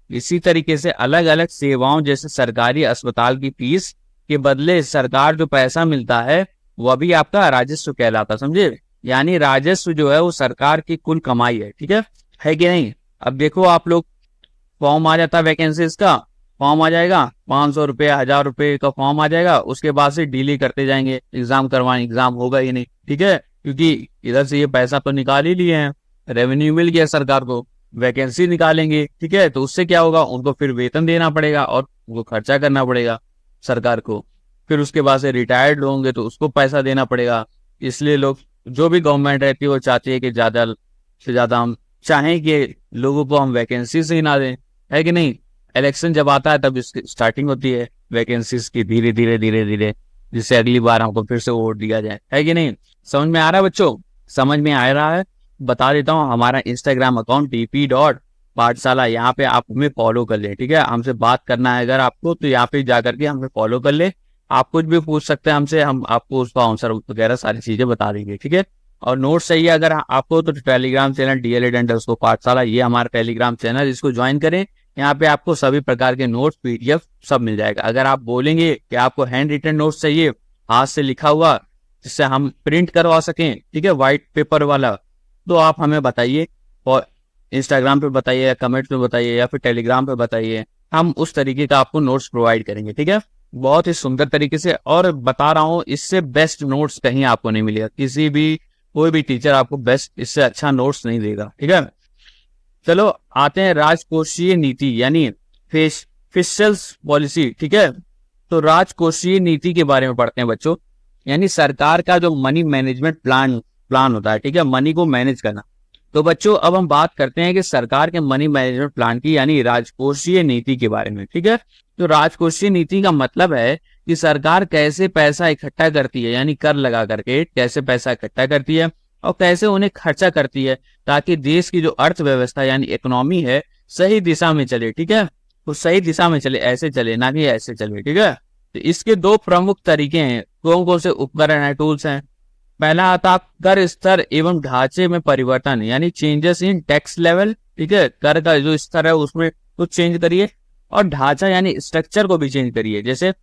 इसी तरीके से अलग अलग सेवाओं जैसे सरकारी अस्पताल की फीस के बदले सरकार जो पैसा मिलता है वह भी आपका राजस्व कहलाता, समझे? यानी राजस्व जो है वो सरकार की कुल कमाई है कि नहीं? अब देखो आप लोग, फॉर्म आ जाता है वैकेंसीज का, फॉर्म आ जाएगा 500 रुपये 1000 रुपये का फॉर्म आ जाएगा, उसके बाद से डीले करते जाएंगे एग्जाम करवाने, एग्जाम होगा ही नहीं, ठीक है, क्योंकि इधर से ये पैसा तो निकाल ही लिए हैं, रेवेन्यू मिल गया सरकार को, वैकेंसी निकालेंगे, ठीक है, तो उससे क्या होगा? उनको फिर वेतन देना पड़ेगा और उनको खर्चा करना पड़ेगा सरकार को। फिर उसके बाद से रिटायर्ड होंगे तो उसको पैसा देना पड़ेगा। इसलिए लोग, जो भी गवर्नमेंट रहती है वो चाहती है कि ज्यादा से ज्यादा हम चाहें कि लोगों को हम वैकेंसी से ही ना दें, है कि नहीं? इलेक्शन जब आता है तब इसकी स्टार्टिंग होती है वैकेंसीज की, धीरे धीरे धीरे धीरे, जिससे अगली बार हमको फिर से वोट दिया जाए, है कि नहीं? समझ में आ रहा है बच्चों? समझ में आ रहा है? बता देता हूँ, हमारा इंस्टाग्राम अकाउंट dp.पाठशाला, यहाँ पे आप हमें फॉलो कर ले, ठीक है। हमसे बात करना है अगर आपको तो यहाँ पे जाकर के हमें फॉलो कर ले। आप कुछ भी पूछ सकते हैं हमसे, हम आपको उसका आंसर वगैरह सारी चीजें बता देंगे, ठीक है। और नोट्स चाहिए अगर आपको तो टेलीग्राम चैनल DLED_पाठशाला, ये हमारा टेलीग्राम चैनल, इसको ज्वाइन करें। यहाँ पे आपको सभी प्रकार के नोट्स PDF सब मिल जाएगा। अगर आप बोलेंगे कि आपको हैंड रिटन नोट्स चाहिए, हाथ से लिखा हुआ, जिससे हम प्रिंट करवा सकें, ठीक है, व्हाइट पेपर वाला, तो आप हमें बताइए, और इंस्टाग्राम पे बताइए या कमेंट में बताइए या फिर टेलीग्राम पे बताइए, हम उस तरीके का आपको नोट्स प्रोवाइड करेंगे, ठीक है, बहुत ही सुंदर तरीके से। और बता रहा हूँ, इससे बेस्ट नोट्स कहीं आपको नहीं मिलेगा, किसी भी कोई भी टीचर आपको बेस्ट इससे अच्छा नोट्स नहीं देगा, ठीक है। चलो आते हैं राजकोषीय नीति यानी फिस्कल पॉलिसी, ठीक है। तो राजकोषीय नीति के बारे में पढ़ते हैं बच्चों, यानी सरकार का जो मनी मैनेजमेंट प्लान होता है, ठीक है, मनी को मैनेज करना। तो बच्चों अब हम बात करते हैं कि सरकार के मनी मैनेजमेंट प्लान की यानी राजकोषीय नीति के बारे में, ठीक है। तो राजकोषीय नीति का मतलब है कि सरकार कैसे पैसा इकट्ठा करती है, यानी कर लगा करके कैसे पैसा इकट्ठा करती है और कैसे उन्हें खर्चा करती है, ताकि देश की जो अर्थव्यवस्था यानी इकोनॉमी है सही दिशा में चले, ठीक है, तो सही दिशा में चले, ऐसे चले ना कि ऐसे चले, ठीक है। तो इसके दो प्रमुख तरीके हैं, कौन कौन से उपकरण है, टूल्स हैं। पहला आता कर स्तर एवं ढांचे में परिवर्तन यानी चेंजेस इन टैक्स लेवल, ठीक है, कर का जो स्तर है उसमें कुछ चेंज करिए, और ढांचा यानी स्ट्रक्चर को भी चेंज करिए। जैसे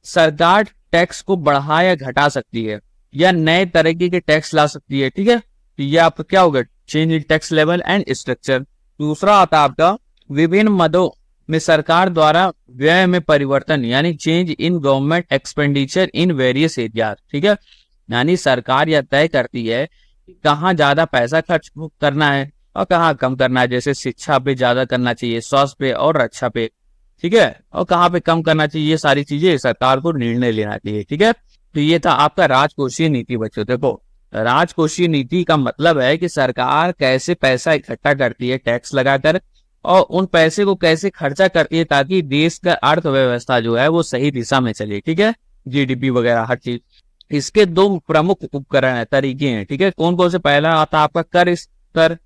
सरकार टैक्स को बढ़ा या घटा सकती है या नए तरीके के टैक्स ला सकती है, ठीक है, तो ये आपका क्या होगा? Change in tax level and structure. दूसरा आता है आपका विभिन्न मदों में सरकार द्वारा व्यय में परिवर्तन यानी change in government expenditure in various area, ठीक है, यानी सरकार यह तय करती है कहाँ ज्यादा पैसा खर्च करना है और कहाँ कम करना है। जैसे शिक्षा पे ज्यादा करना चाहिए, स्वास्थ्य पे और रक्षा पे, ठीक है, और कहाँ पे कम करना चाहिए, ये सारी चीजें सरकार को निर्णय लेना चाहिए। ठीक है, तो ये था आपका राजकोषीय नीति। बच्चों देखो, राजकोषीय नीति का मतलब है कि सरकार कैसे पैसा इकट्ठा करती है टैक्स लगाकर, और उन पैसे को कैसे खर्चा करती है ताकि देश का अर्थव्यवस्था जो है वो सही दिशा में चले। ठीक है, जीडीपी वगैरह हर चीज। इसके दो प्रमुख उपकरण है, तरीके हैं। ठीक है, कौन कौन से? पहला आता है आपका कर स्तर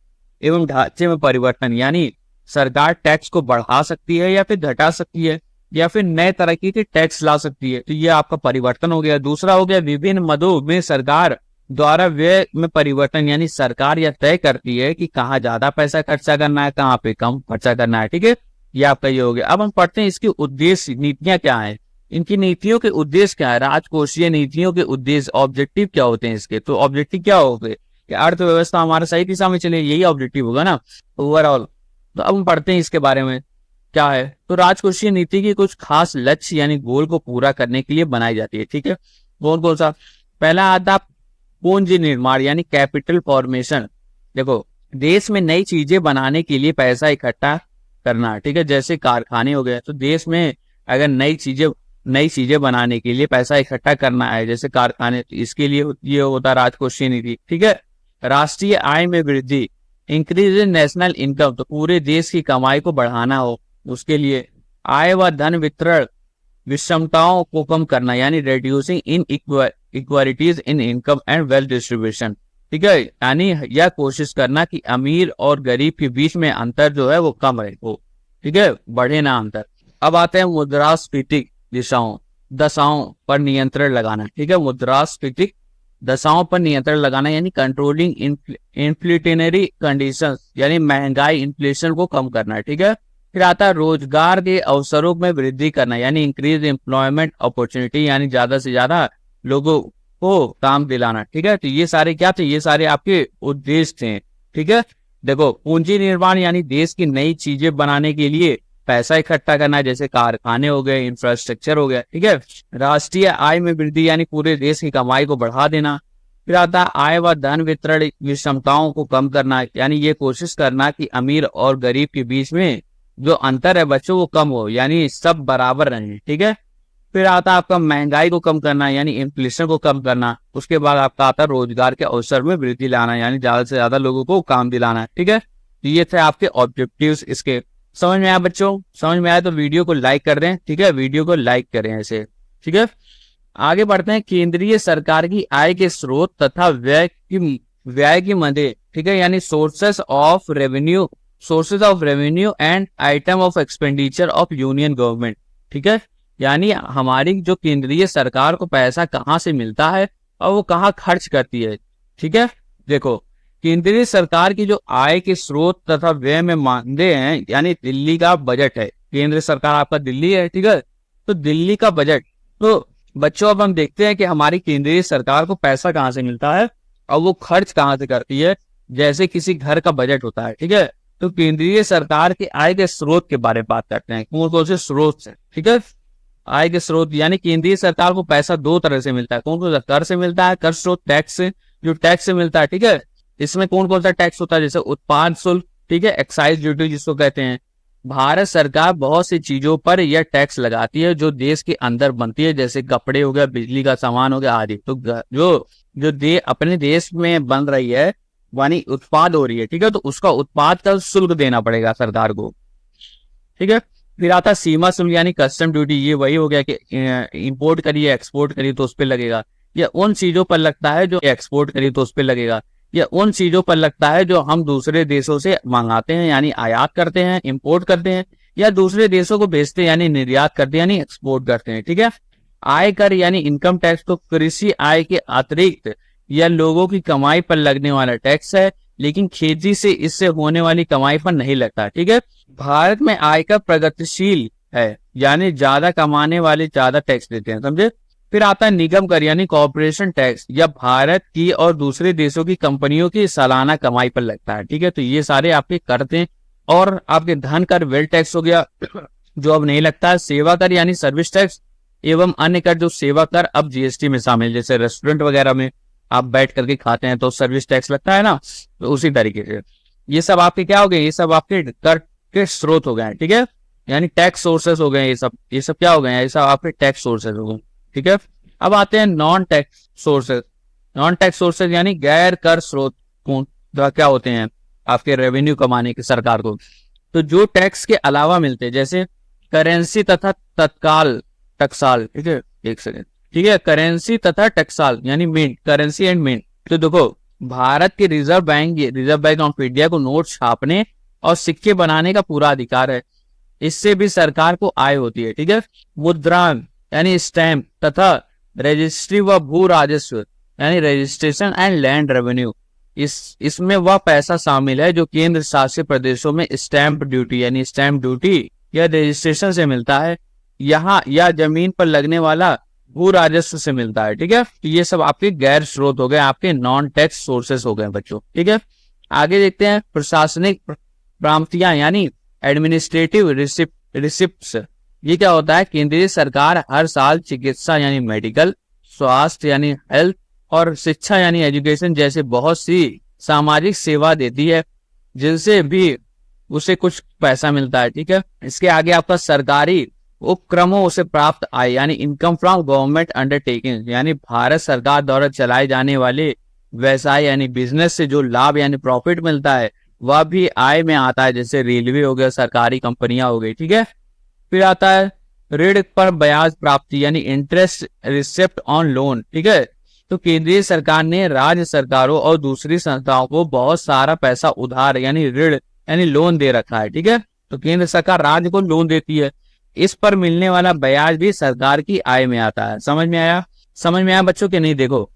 एवं ढांचे में परिवर्तन, यानी सरकार टैक्स को बढ़ा सकती है या फिर घटा सकती है, या फिर नए तरीके के टैक्स ला सकती है, तो ये आपका परिवर्तन हो गया। दूसरा हो गया विभिन्न मदों में सरकार द्वारा व्यय में परिवर्तन, यानी सरकार यह तय करती है कि कहाँ ज्यादा पैसा खर्चा करना है, कहाँ पे कम खर्चा करना है। ठीक है, ये आपका ये हो गया। अब हम पढ़ते हैं इसके उद्देश्य, नीतियां क्या है, इनकी नीतियों के उद्देश्य क्या है, राजकोषीय नीतियों के उद्देश्य, ऑब्जेक्टिव क्या होते हैं इसके। तो ऑब्जेक्टिव क्या हो गए कि अर्थव्यवस्था हमारा सही दिशा में चले, यही ऑब्जेक्टिव होगा ना ओवरऑल। तो अब हम पढ़ते हैं इसके बारे में क्या है। तो राजकोषीय नीति की कुछ खास लक्ष्य यानी गोल को पूरा करने के लिए बनाई जाती है। ठीक है, कौन कौन सा? पहला आता पूंजी निर्माण यानी कैपिटल फॉर्मेशन। देखो, देश में नई चीजें बनाने के लिए पैसा इकट्ठा करना। ठीक है, जैसे कारखाने हो गए, तो देश में अगर नई चीजें बनाने के लिए पैसा इकट्ठा करना है, जैसे कारखाने, तो इसके लिए ये होता है राजकोषीय नीति। ठीक है, राष्ट्रीय आय में वृद्धि, इंक्रीज इन नेशनल इनकम, तो पूरे देश की कमाई को बढ़ाना हो, उसके लिए आय व धन वितरण विषमताओं को कम करना, यानी reducing in equalities in income and wealth distribution. ठीक है, यानी यह कोशिश करना कि अमीर और गरीब के बीच में अंतर जो है वो कम रहे हो। ठीक है, बढ़े ना अंतर। अब आते हैं मुद्रास्फीति दशाओं पर नियंत्रण लगाना। ठीक है, मुद्रास्फीति दशाओं पर नियंत्रण लगाना यानी कंट्रोलिंग इन्फ्लेशनरी कंडीशंस, यानी महंगाई इन्फ्लेशन को कम करना। ठीक है, फिर आता है रोजगार के अवसरों में वृद्धि करना, यानी इंक्रीज एम्प्लॉयमेंट अपॉर्चुनिटी, यानी ज्यादा से ज्यादा लोगों को काम दिलाना। ठीक है, तो ये सारे क्या थे, ये सारे आपके उद्देश्य थे। ठीक है, देखो, पूंजी निर्माण यानी देश की नई चीजें बनाने के लिए पैसा इकट्ठा करना, जैसे कारखाने हो गए, इंफ्रास्ट्रक्चर हो गया। ठीक है, राष्ट्रीय आय में वृद्धि यानी पूरे देश की कमाई को बढ़ा देना। फिर आता है आय व धन वितरण विषमताओं को कम करना, यानी ये कोशिश करना कि अमीर और गरीब के बीच में जो अंतर है बच्चों वो कम हो, यानी सब बराबर रहे। ठीक है, फिर आता है आपका महंगाई को कम करना, यानी इन्फ्लेशन को कम करना। उसके बाद आपका आता है रोजगार के अवसर में वृद्धि लाना, यानी ज्यादा से ज्यादा लोगों को काम दिलाना। ठीक है, तो ये थे आपके ऑब्जेक्टिव्स इसके। समझ में आया बच्चों? समझ में आया तो वीडियो को लाइक कर दें। ठीक है, वीडियो को लाइक करें ऐसे। ठीक है, आगे बढ़ते हैं। केंद्रीय सरकार की आय के स्रोत तथा व्यय की मदे। ठीक है, यानी sources of revenue and item of expenditure of union government. ठीक है, यानी हमारी जो केंद्रीय सरकार को पैसा कहाँ से मिलता है और वो कहाँ खर्च करती है। ठीक है, देखो, केंद्रीय सरकार की जो आय के स्रोत तथा व्यय में मानदेय हैं, यानी दिल्ली का बजट है, केंद्र सरकार आपका दिल्ली है। ठीक है, तो दिल्ली का बजट। तो बच्चों अब हम देखते हैं कि हमारी केंद्रीय सरकार को पैसा कहाँ से मिलता है और वो खर्च कहाँ से करती है। जैसे किसी घर का बजट होता है। ठीक है, तो केंद्रीय सरकार के आय के स्रोत के बारे में बात करते हैं, कौन कौन से स्रोत से। ठीक है, आय के स्रोत यानी केंद्रीय सरकार को पैसा दो तरह से मिलता है। कौन कौन सा? कर से मिलता है, कर स्रोत, टैक्स से, जो टैक्स से मिलता है। ठीक है, इसमें कौन कौन सा टैक्स होता है, जैसे उत्पाद शुल्क। ठीक है, एक्साइज ड्यूटी जिसको कहते हैं। भारत सरकार बहुत सी चीजों पर यह टैक्स लगाती है जो देश के अंदर बनती है, जैसे कपड़े हो गया, बिजली का सामान हो गया आदि। तो जो अपने देश में बन रही है यानी उत्पाद हो रही है। ठीक है, तो उसका उत्पाद का शुल्क देना पड़ेगा सरकार को। ठीक है, फिर आता है सीमा शुल्क यानी कस्टम ड्यूटी। ये वही हो गया कि इंपोर्ट करिए, एक्सपोर्ट करिए तो उस पर लगेगा। या उन चीजों पर लगता है जो एक्सपोर्ट करिए तो उस पर लगेगा, या उन चीजों पर लगता है जो हम दूसरे देशों से मंगाते हैं, यानी आयात करते हैं, इंपोर्ट करते हैं, या दूसरे देशों को बेचते हैं यानी निर्यात करते हैं, यानी एक्सपोर्ट करते हैं। ठीक है, आयकर यानी इनकम टैक्स तो कृषि आय के अतिरिक्त या लोगों की कमाई पर लगने वाला टैक्स है, लेकिन खेती से इससे होने वाली कमाई पर नहीं लगता। ठीक है, भारत में आयकर प्रगतिशील है, यानी ज्यादा कमाने वाले ज्यादा टैक्स देते हैं, समझे। फिर आता है निगम कर यानी कॉर्पोरेशन टैक्स, या भारत की और दूसरे देशों की कंपनियों की सालाना कमाई पर लगता है। ठीक है, तो ये सारे आपके करते हैं। और आपके धन कर, वेल्थ टैक्स हो गया जो अब नहीं लगता है। सेवा कर यानी सर्विस टैक्स एवं अन्य कर जो सेवा कर अब जीएसटी में शामिल, जैसे रेस्टोरेंट वगैरह में आप बैठ करके खाते हैं तो सर्विस टैक्स लगता है ना, तो उसी तरीके से ये सब आपके क्या हो गए, ये सब आपके कर के स्रोत हो गए। ठीक है, यानी टैक्स सोर्सेस हो गए, ये सब क्या हो गए, ये सब आपके टैक्स सोर्सेस हो गए। ठीक है, अब आते हैं non tax sources. Non tax sources यानी गैर कर स्रोत क्या होते हैं आपके रेवेन्यू कमाने के सरकार को। तो जो टैक्स के अलावा मिलते हैं, जैसे करेंसी तथा तत्काल टकसाल। ठीक है, एक सेकेंड। ठीक है, करेंसी तथा टकसाल यानी मिंट, करेंसी एंड मिंट। तो देखो, भारत के रिजर्व बैंक ऑफ इंडिया को नोट छापने और सिक्के बनाने का पूरा अधिकार है। इससे भी सरकार को आय होती है। ठीक है, मुद्रांक यानी स्टैम्प तथा रजिस्ट्री व भू राजस्व यानी रजिस्ट्रेशन एंड लैंड रेवेन्यू, इसमें वह पैसा शामिल है जो केंद्र शासित प्रदेशों में स्टैंप ड्यूटी यानी स्टैंप ड्यूटी या रजिस्ट्रेशन से मिलता है, यहाँ या जमीन पर लगने वाला भू राजस्व से मिलता है। ठीक है, तो ये सब आपके गैर स्रोत हो गए, आपके नॉन टैक्स सोर्सेस हो गए बच्चों। ठीक है, आगे देखते हैं प्रशासनिक प्राप्तियां यानी एडमिनिस्ट्रेटिव रिसिप्ट्स। ये क्या होता है, केंद्रीय सरकार हर साल चिकित्सा यानी मेडिकल, स्वास्थ्य यानी हेल्थ और शिक्षा यानी एजुकेशन जैसे बहुत सी सामाजिक सेवा देती है, जिनसे भी उसे कुछ पैसा मिलता है। ठीक है, इसके आगे आपका सरकारी उपक्रमों से प्राप्त आय यानी इनकम फ्रॉम गवर्नमेंट अंडरटेकिंग, यानी भारत सरकार द्वारा चलाए जाने वाले व्यवसाय यानी बिजनेस से जो लाभ यानी प्रॉफिट मिलता है वह भी आय में आता है, जैसे रेलवे हो गया, सरकारी कंपनियां हो गई। ठीक है, फिर आता है ऋण पर ब्याज प्राप्ति यानी इंटरेस्ट रिसिप्ट ऑन लोन। ठीक है, तो केंद्रीय सरकार ने राज्य सरकारों और दूसरी संस्थाओं को बहुत सारा पैसा उधार यानी ऋण यानी लोन दे रखा है। ठीक है, तो केंद्र सरकार राज्य को लोन देती है, इस पर मिलने वाला ब्याज भी सरकार की आय में आता है। समझ में आया? समझ में आया बच्चों के नहीं? देखो,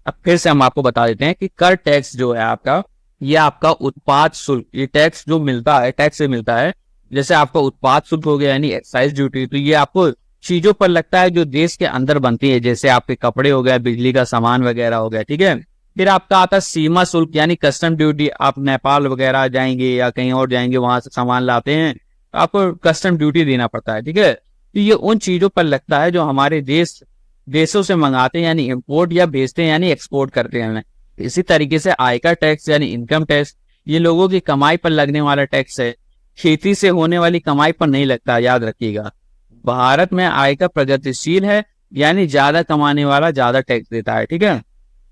अब फिर से हम आपको बता देते हैं कि कर टैक्स जो है आपका, ये आपका उत्पाद शुल्क, ये टैक्स जो मिलता है, टैक्स से मिलता है। जैसे आपका उत्पाद शुल्क हो गया यानी एक्साइज ड्यूटी, तो ये आपको चीजों पर लगता है जो देश के अंदर बनती है, जैसे आपके कपड़े हो गए, बिजली का सामान वगैरह हो गया। ठीक है, फिर आपका आता है सीमा शुल्क यानी कस्टम ड्यूटी। आप नेपाल वगैरह जाएंगे या कहीं और जाएंगे, वहां से सामान लाते हैं, आपको कस्टम ड्यूटी देना पड़ता है। ठीक है, तो ये उन चीजों पर लगता है जो हमारे देशों से मंगाते हैं यानी इम्पोर्ट, या भेजते हैं यानी एक्सपोर्ट करते हैं। इसी तरीके से आयकर टैक्स यानी इनकम टैक्स, ये लोगों की कमाई पर लगने वाला टैक्स है, खेती से होने वाली कमाई पर नहीं लगता, याद रखिएगा। भारत में आयकर प्रगतिशील है यानी ज्यादा कमाने वाला ज्यादा टैक्स देता है। ठीक है,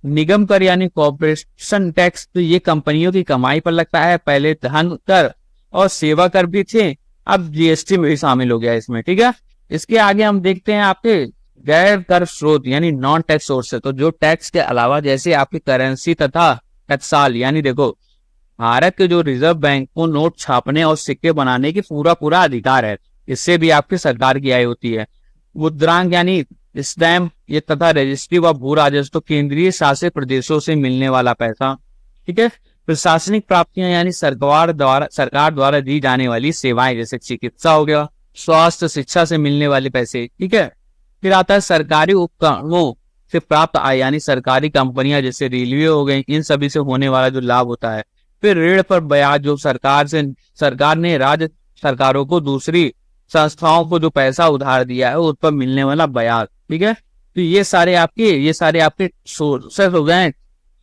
निगम कर यानी कॉर्पोरेशन टैक्स, तो ये कंपनियों की कमाई पर लगता है। पहले धन कर और सेवा कर भी थे, अब जीएसटी में भी शामिल हो गया इसमें। ठीक है, इसके आगे हम देखते हैं आपके गैर कर स्रोत यानी नॉन टैक्स सोर्स है। तो जो टैक्स के अलावा जैसे आपकी करेंसी तथा टकसाल, यानी देखो भारत के जो रिजर्व बैंक को नोट छापने और सिक्के बनाने की पूरा अधिकार है, इससे भी आपकी सरकार की आय होती है। मुद्रांक यानी स्टैम्प ये तथा रजिस्ट्री व भू राजस्व, तो केंद्रीय शासित प्रदेशों से मिलने वाला पैसा। ठीक है, प्रशासनिक प्राप्तियां यानी सरकार द्वारा दी जाने वाली सेवाएं, जैसे चिकित्सा हो गया, स्वास्थ्य, शिक्षा से मिलने वाले पैसे। ठीक है, फिर आता है सरकारी उपकरणों से प्राप्त आय यानी सरकारी कंपनियां जैसे रेलवे हो गई, इन सभी से होने वाला जो लाभ होता है। फिर ऋण पर ब्याज, जो सरकार ने राज्य सरकारों को दूसरी संस्थाओं को जो पैसा उधार दिया है उस पर मिलने वाला ब्याज। ठीक है, तो ये सारे आपके सोर्सेस हो गए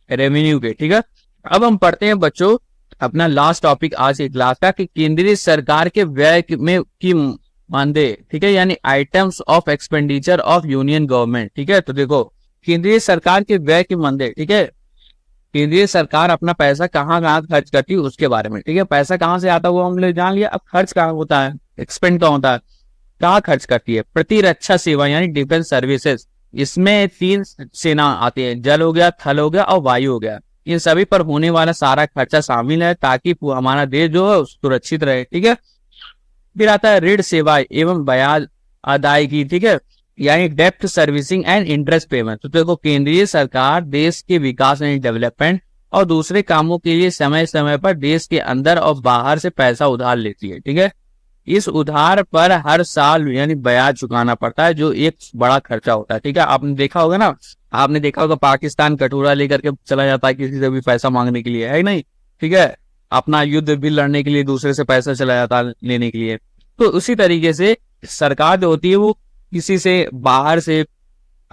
रेवेन्यू के। ठीक है, अब हम पढ़ते हैं बच्चों अपना लास्ट टॉपिक आज की क्लास का, कि केंद्रीय सरकार के व्यय में की मानदेय। ठीक है, यानी items of expenditure of union government. ठीक है, तो देखो केंद्रीय सरकार के व्यय की मानदेय। ठीक है, केंद्रीय सरकार अपना पैसा कहाँ खर्च करती है उसके बारे में। ठीक है, पैसा कहाँ से आता है वो हमने जान लिया। अब खर्च कहाँ होता है, एक्सपेंड कहाँ होता है, कहाँ खर्च करती है। प्रतिरक्षा सेवा यानी डिफेंस सर्विसेज, इसमें 3 सेना आती है, जल हो गया, थल हो गया और वायु हो गया। इन सभी पर होने वाला सारा खर्चा शामिल है ताकि हमारा देश जो है सुरक्षित रहे। ठीक है, फिर आता है ऋण सेवा एवं ब्याज अदायगी। ठीक है, यानी डेप्ट सर्विसिंग एंड इंटरेस्ट पेमेंट। तो देखो केंद्रीय सरकार देश के विकास यानी डेवलपमेंट और दूसरे कामों के लिए समय समय पर देश के अंदर और बाहर से पैसा उधार लेती है। ठीक है, इस उधार पर हर साल यानी ब्याज चुकाना पड़ता है, जो एक बड़ा खर्चा होता है। ठीक है, आपने देखा होगा ना, आपने देखा होगा पाकिस्तान कटोरा लेकर के चला जाता है किसी से भी पैसा मांगने के लिए, है नहीं? ठीक है, अपना युद्ध भी लड़ने के लिए दूसरे से पैसा चला जाता है लेने के लिए। तो उसी तरीके से सरकार जो होती है वो किसी से बाहर से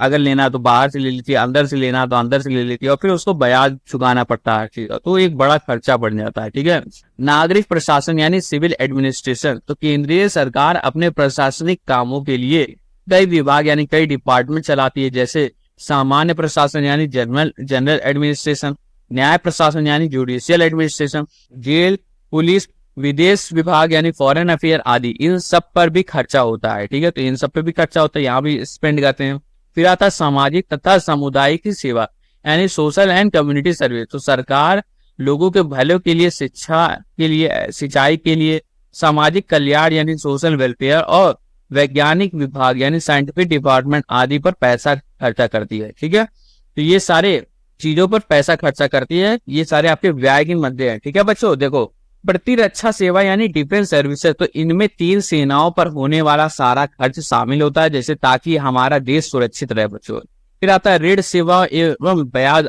अगर लेना तो बाहर से ले लेती है, अंदर से लेना तो अंदर से ले लेती है, और फिर उसको ब्याज चुकाना पड़ता है, ठीक है, तो एक बड़ा खर्चा बढ़ जाता है, ठीक है। नागरिक प्रशासन यानी सिविल एडमिनिस्ट्रेशन, तो केंद्रीय सरकार अपने प्रशासनिक कामों के लिए कई विभाग यानी कई डिपार्टमेंट चलाती है, जैसे सामान्य प्रशासन यानी जनरल एडमिनिस्ट्रेशन, न्याय प्रशासन यानी जुडिशियल एडमिनिस्ट्रेशन, जेल, पुलिस, विदेश विभाग यानी फॉरेन अफेयर आदि, इन सब पर भी खर्चा होता है, ठीक है, तो इन सब पे भी खर्चा होता है, यहाँ भी स्पेंड करते हैं। फिर आता है सामाजिक तथा सामुदायिक की सेवा यानी सोशल एंड कम्युनिटी सर्विस, तो सरकार लोगों के भले के लिए, शिक्षा के लिए, सिंचाई के लिए, सामाजिक कल्याण यानी सोशल वेलफेयर, और वैज्ञानिक विभाग यानी साइंटिफिक डिपार्टमेंट आदि पर पैसा खर्चा करती है, ठीक है। तो ये सारे चीजों पर पैसा खर्चा करती है, ये सारे आपके व्यय के मध्य है, ठीक है बच्चों। देखो, प्रतिरक्षा सेवा यानी डिफेंस सर्विसेज, तो इनमें 3 सेनाओं पर होने वाला सारा खर्च शामिल होता है, जैसे ताकि हमारा देश सुरक्षित रहे बच्चों। फिर आता है ऋण सेवा एवं ब्याज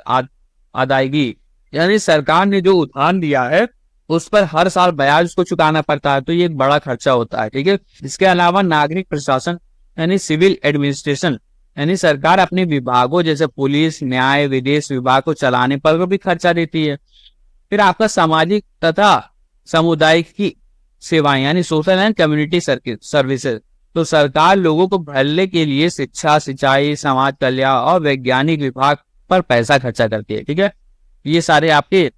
अदायगी, यानी सरकार ने जो उधार दिया है उस पर हर साल ब्याज उसको चुकाना पड़ता है, तो ये एक बड़ा खर्चा होता है, ठीक है। इसके अलावा नागरिक प्रशासन यानी सिविल एडमिनिस्ट्रेशन, यानी सरकार अपने विभागों जैसे पुलिस, न्याय, विदेश विभाग को चलाने पर भी खर्चा देती है। फिर आपका सामाजिक तथा सामुदायिक की सेवाएं यानी सोशल एंड कम्युनिटी सर्विसेज, तो सरकार लोगों को भलने के लिए शिक्षा, सिंचाई, समाज कल्याण और वैज्ञानिक विभाग पर पैसा खर्चा करती है, ठीक है। ये सारे आपके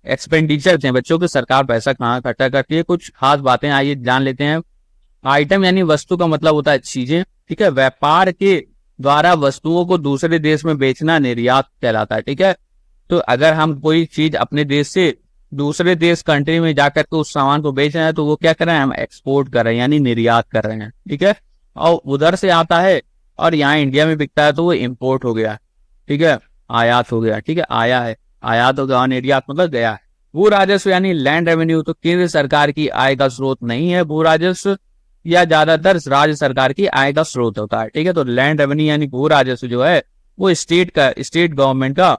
एक्सपेंडिचर हैं बच्चों के, सरकार पैसा कहाँ खर्चा करती है। कुछ खास बातें आइए जान लेते हैं। आइटम यानी वस्तु का मतलब होता है चीजें, ठीक है। व्यापार के द्वारा वस्तुओं को दूसरे देश में बेचना निर्यात कहलाता है, ठीक है। तो अगर हम कोई चीज अपने देश से दूसरे देश कंट्री में जाकर के उस सामान को बेच रहे हैं तो वो क्या कर रहे हैं, हम एक्सपोर्ट कर रहे हैं यानी निर्यात कर रहे हैं, ठीक है। और उधर से आता है और यहाँ इंडिया में बिकता है तो वो इम्पोर्ट हो गया, ठीक है, आयात हो गया, ठीक है, आया है, आयात हो गया, और निर्यात मतलब गया है। भू राजस्व यानी लैंड रेवेन्यू, तो केंद्र सरकार की आय का स्रोत नहीं है भू राजस्व, या ज्यादातर राज्य सरकार की आय का स्रोत होता है, ठीक है। तो लैंड रेवेन्यू यानी भू राजस्व जो है वो स्टेट गवर्नमेंट का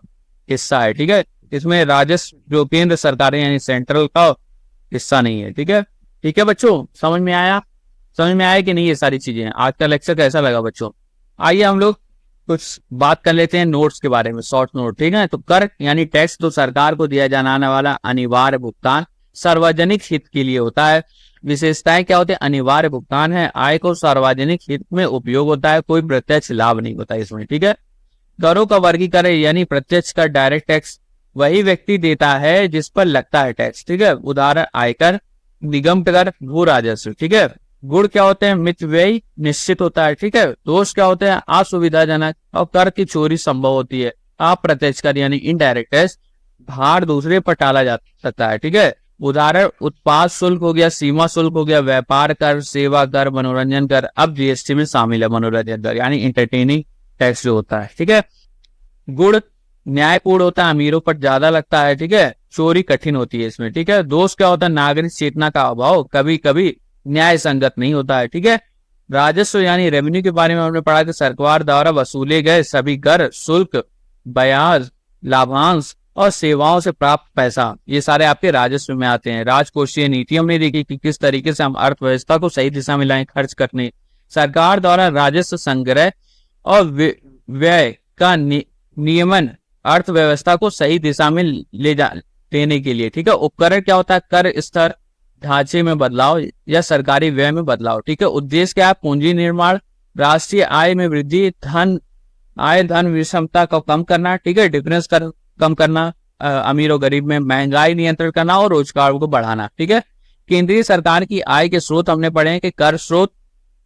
हिस्सा है, ठीक है। इसमें राजस्व जो केंद्र सरकार है यानी सेंट्रल का हिस्सा नहीं है, ठीक है। ठीक है बच्चों, समझ में आया कि नहीं ये सारी चीजें। आज का लेक्चर कैसा लगा बच्चों? आइए हम लोग कुछ बात कर लेते हैं नोट्स के बारे में, शॉर्ट नोट, ठीक है। तो कर यानी टैक्स, तो सरकार को दिया जाने वाला अनिवार्य भुगतान सार्वजनिक हित के लिए होता है। विशेषताएं क्या होती है? अनिवार्य भुगतान है, आय को सार्वजनिक हित में उपयोग होता है, कोई प्रत्यक्ष लाभ नहीं होता इसमें, ठीक है। करों का वर्गीकरण यानी प्रत्यक्ष कर, डायरेक्ट टैक्स वही व्यक्ति देता है जिस पर लगता है टैक्स, ठीक है। उदाहरण आयकर, निगम कर, भू राजस्व, ठीक है। गुण क्या होते हैं? मित व्यय निश्चित होता है, ठीक है। दोष क्या होते हैं? असुविधाजनक, और कर की चोरी संभव होती है। अप्रत्यक्ष कर यानी इनडायरेक्ट टैक्स भार दूसरे पर टाला जा सकता है, ठीक है। उदाहरण उत्पाद शुल्क हो गया, सीमा शुल्क हो गया, व्यापार कर, सेवा कर, मनोरंजन कर, अब जीएसटी में शामिल है मनोरंजन कर यानी एंटरटेनिंग टैक्स जो होता है, ठीक है। गुण न्यायपूर्ण होता है, अमीरों पर ज्यादा लगता है, ठीक है। चोरी कठिन होती है इसमें, ठीक है। दोष क्या होता है? नागरिक चेतना का अभाव, कभी कभी न्याय संगत नहीं होता है, ठीक है। राजस्व यानी रेवेन्यू के बारे में हमने पढ़ा कि सरकार द्वारा वसूले गए सभी कर, शुल्क, ब्याज, लाभांश और सेवाओं से प्राप्त पैसा, ये सारे आपके राजस्व में आते हैं। राजकोषीय नीति हमने देखी कि किस तरीके से हम अर्थव्यवस्था को सही दिशा में लाएं खर्च करने। सरकार द्वारा राजस्व संग्रह और व्यय का नियमन अर्थव्यवस्था को सही दिशा में लेने के लिए, ठीक है। उपकरण क्या होता है? कर स्तर, ढांचे में बदलाव या सरकारी व्यय में बदलाव, ठीक है। उद्देश्य क्या है? पूंजी निर्माण, राष्ट्रीय आय में वृद्धि, धन विषमता को कम करना, ठीक है, डिफरेंस कम करना अमीर और गरीब में, महंगाई नियंत्रण करना और रोजगार को बढ़ाना, ठीक है। केंद्रीय सरकार की आय के स्रोत हमने पढ़े हैं कि कर स्रोत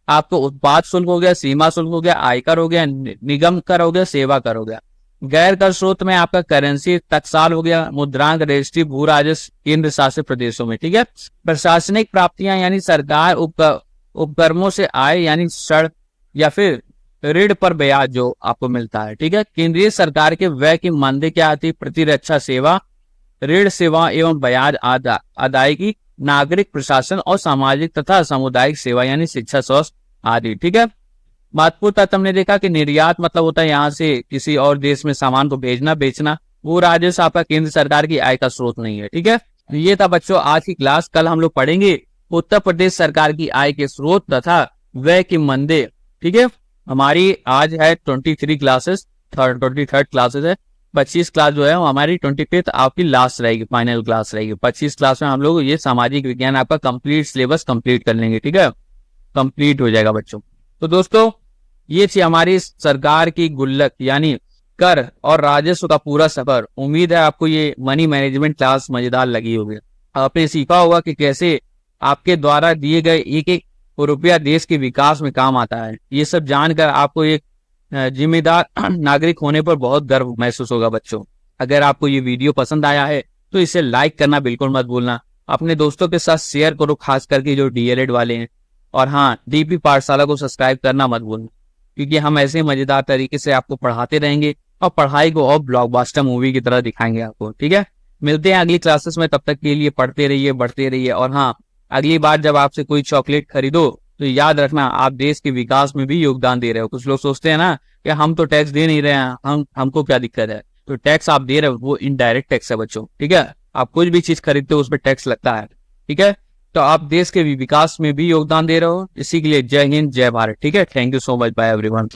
आपको उत्पाद शुल्क हो गया, सीमा शुल्क हो गया, आयकर हो गया, निगम कर हो गया, सेवा कर हो गया। गैर कर स्रोत में आपका करेंसी टकसाल हो गया, मुद्रांक, रजिस्ट्री, भू राजस्व केंद्र शासित प्रदेशों में, ठीक है। प्रशासनिक प्राप्तियां यानी सरकार उपक्रमों से आय यानी ऋण या फिर ऋण पर ब्याज जो आपको मिलता है, ठीक है। केंद्रीय सरकार के व्यय की मानदेय क्या आती है? प्रतिरक्षा सेवा, ऋण सेवा एवं ब्याज अदायगी, नागरिक प्रशासन और सामाजिक तथा सामुदायिक सेवा यानी शिक्षा, स्वास्थ्य आदि, ठीक है। महत्वपूर्ण तथ्य हमने देखा कि निर्यात मतलब होता है यहाँ से किसी और देश में सामान को भेजना, बेचना। वो राजस्व आपका केंद्र सरकार की आय का स्रोत नहीं है, ठीक है। ये था बच्चों आज की क्लास। कल हम लोग पढ़ेंगे उत्तर प्रदेश सरकार की आय के स्रोत तथा व्यय की मानदेय, ठीक है। हमारी आज है 23 क्लासेस, 23rd क्लासेस है। 25 क्लास जो है वो हमारी 25th आपकी लास्ट रहेगी, फाइनल क्लास रहेगी। 25 क्लास में हम लोग ये सामाजिक विज्ञान आपका कंप्लीट सिलेबस कंप्लीट कर लेंगे, ठीक है, कंप्लीट हो जाएगा बच्चों। तो दोस्तों ये थी हमारी सरकार की गुल्लक यानी कर और राजस्व का पूरा सफर। उम्मीद है आपको ये मनी मैनेजमेंट क्लास मजेदार लगी होगी। आपने सीखा होगा कि कैसे आपके द्वारा दिए गए एक एक रुपया देश के विकास में काम आता है। ये सब जानकर आपको एक जिम्मेदार नागरिक होने पर बहुत गर्व महसूस होगा बच्चों। अगर आपको ये वीडियो पसंद आया है तो इसे लाइक करना बिल्कुल मत भूलना, अपने दोस्तों के साथ शेयर करो, खास करके जो डीएलएड वाले हैं। और हाँ, डीपी पाठशाला को सब्सक्राइब करना मत भूलना, क्योंकि हम ऐसे मजेदार तरीके से आपको पढ़ाते रहेंगे और पढ़ाई को और ब्लॉकबस्टर मूवी की तरह दिखाएंगे आपको, ठीक है। मिलते हैं अगली क्लासेस में, तब तक के लिए पढ़ते रहिए, बढ़ते रहिए। और हाँ, अगली बार जब आपसे कोई चॉकलेट खरीदो तो याद रखना आप देश के विकास में भी योगदान दे रहे हो। कुछ लोग सोचते हैं ना कि हम तो टैक्स दे नहीं रहे हैं, हमको क्या दिक्कत है। तो टैक्स आप दे रहे हो वो इनडायरेक्ट टैक्स है बच्चों, ठीक है। आप कुछ भी चीज खरीदते हो उस पर टैक्स लगता है, ठीक है। तो आप देश के विकास में भी योगदान दे रहे हो। इसी के लिए जय हिंद, जय भारत, ठीक है। Thank you so much, bye everyone.